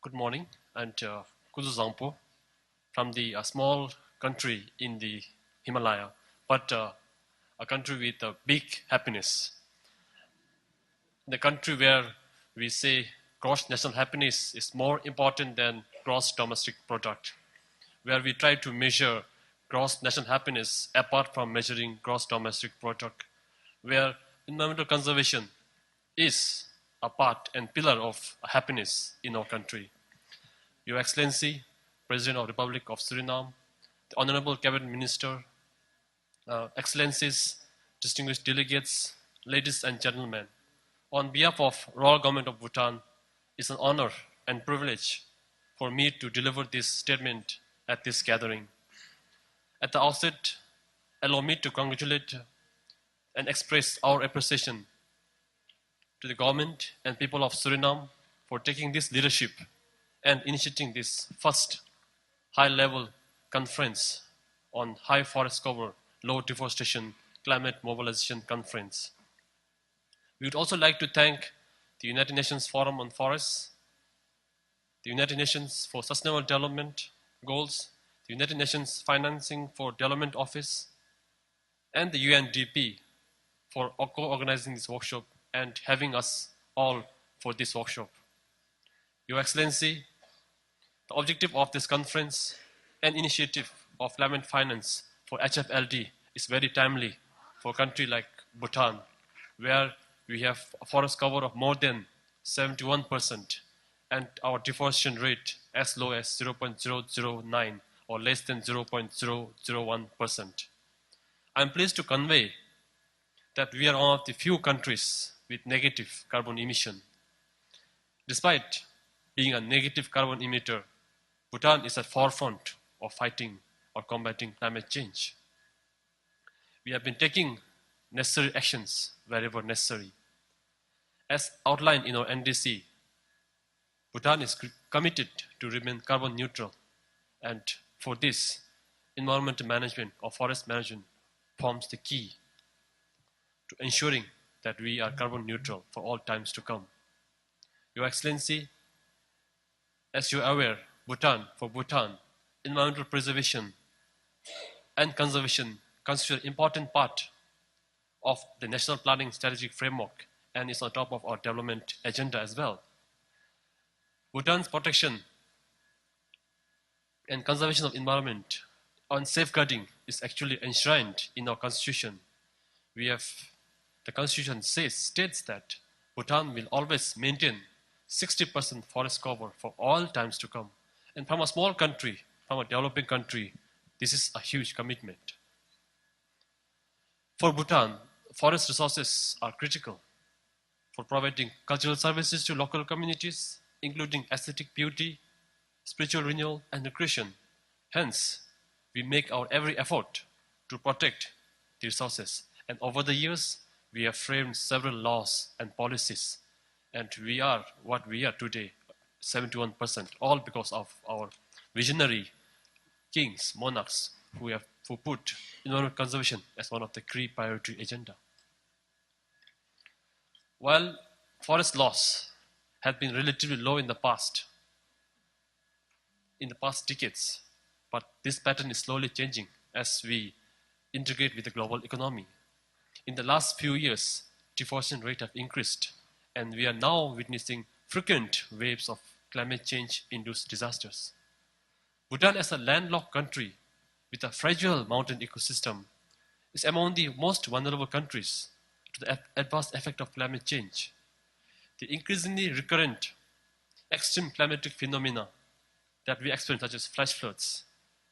Good morning, and Kuzu Zangpo from the small country in the Himalaya, but a country with a big happiness. The country where we say gross national happiness is more important than gross domestic product, where we try to measure gross national happiness apart from measuring gross domestic product, where environmental conservation is a part and pillar of happiness in our country. Your Excellency, President of the Republic of Suriname, the Honorable Cabinet Minister, Excellencies, distinguished delegates, ladies and gentlemen, on behalf of Royal Government of Bhutan, it's an honor and privilege for me to deliver this statement at this gathering. At the outset, allow me to congratulate and express our appreciation to the government and people of Suriname for taking this leadership and initiating this first high-level conference on high forest cover, low deforestation, climate mobilization conference. We would also like to thank the United Nations Forum on Forests, the United Nations for Sustainable Development Goals, the United Nations Financing for Development Office, and the UNDP for co-organizing this workshop and having us all for this workshop. Your Excellency, the objective of this conference and initiative of climate finance for HFLD is very timely for a country like Bhutan, where we have a forest cover of more than 71% and our deforestation rate as low as 0.009 or less than 0.001%. I'm pleased to convey that we are one of the few countries with negative carbon emission. Despite being a negative carbon emitter, Bhutan is at forefront of fighting or combating climate change. We have been taking necessary actions wherever necessary. As outlined in our NDC, Bhutan is committed to remain carbon neutral, and for this, environmental management or forest management forms the key to ensuring that we are carbon neutral for all times to come. Your Excellency, as you are aware, for Bhutan, environmental preservation and conservation constitute an important part of the National Planning Strategic Framework and is on top of our development agenda as well. Bhutan's protection and conservation of environment and safeguarding is actually enshrined in our constitution. The constitution states that Bhutan will always maintain 60% forest cover for all times to come. And from a small country, from a developing country, this is a huge commitment. For Bhutan, forest resources are critical for providing cultural services to local communities, including aesthetic beauty, spiritual renewal, and recreation. Hence, we make our every effort to protect the resources. And over the years, we have framed several laws and policies, and we are what we are today, 71%, all because of our visionary kings, monarchs, who put environmental conservation as one of the key priority agenda. While forest loss has been relatively low in the past decades, but this pattern is slowly changing as we integrate with the global economy. In the last few years, deforestation rate have increased, and we are now witnessing frequent waves of climate change-induced disasters. Bhutan, as a landlocked country with a fragile mountain ecosystem, is among the most vulnerable countries to the adverse effect of climate change. The increasingly recurrent extreme climatic phenomena that we experience, such as flash floods,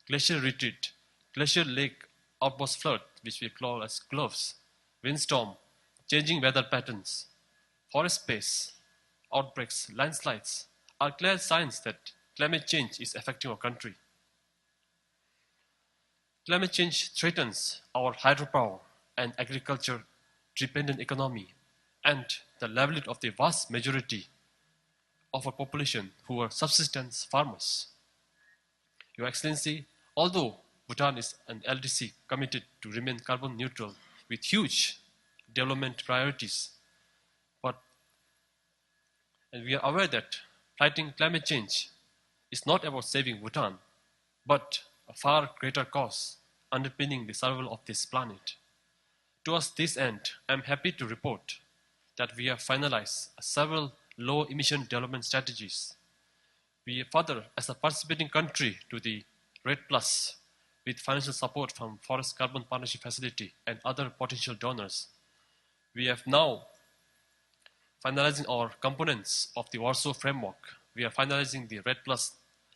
glacier retreat, glacier lake outburst flood, which we call as gloves, windstorm, changing weather patterns, forest space, outbreaks, landslides, are clear signs that climate change is affecting our country. Climate change threatens our hydropower and agriculture-dependent economy and the livelihood of the vast majority of our population who are subsistence farmers. Your Excellency, although Bhutan is an LDC committed to remain carbon neutral with huge development priorities, and we are aware that fighting climate change is not about saving Bhutan, but a far greater cause underpinning the survival of this planet. Towards this end, I am happy to report that we have finalized several low-emission development strategies. We further, as a participating country to the RED Plus, with financial support from Forest Carbon Partnership Facility and other potential donors, we have now finalizing our components of the Warsaw Framework. We are finalizing the RED Plus,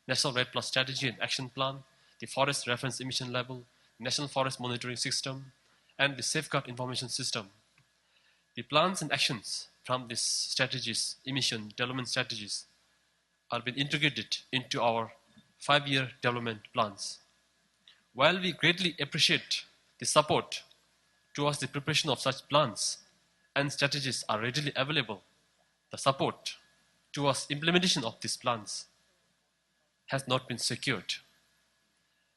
National RED Plus Strategy and Action Plan, the Forest Reference Emission Level, National Forest Monitoring System, and the Safeguard Information System. The plans and actions from these strategies, emission development strategies, are being integrated into our 5-year development plans. While we greatly appreciate the support towards the preparation of such plans and strategies are readily available, the support towards implementation of these plans has not been secured.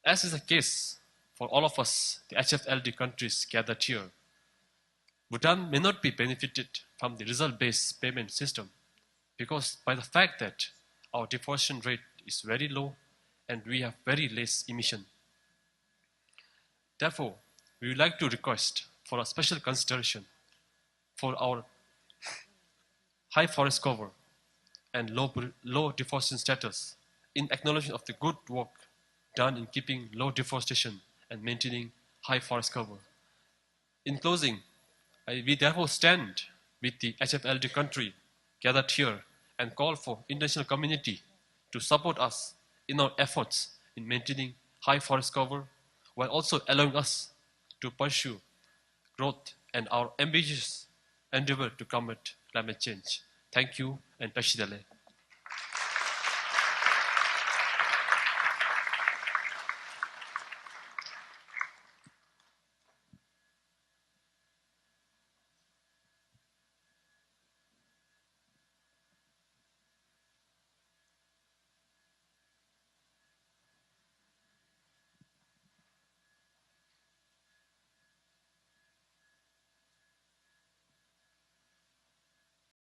As is the case for all of us, the HFLD countries gathered here, Bhutan may not be benefited from the result-based payment system because by the fact that our deforestation rate is very low and we have very less emission. Therefore, we would like to request for a special consideration for our high forest cover and low deforestation status in acknowledgement of the good work done in keeping low deforestation and maintaining high forest cover. In closing, we therefore stand with the HFLD country gathered here and call for international community to support us in our efforts in maintaining high forest cover while also allowing us to pursue growth and our ambitious endeavor to combat climate change. Thank you and Pashidale.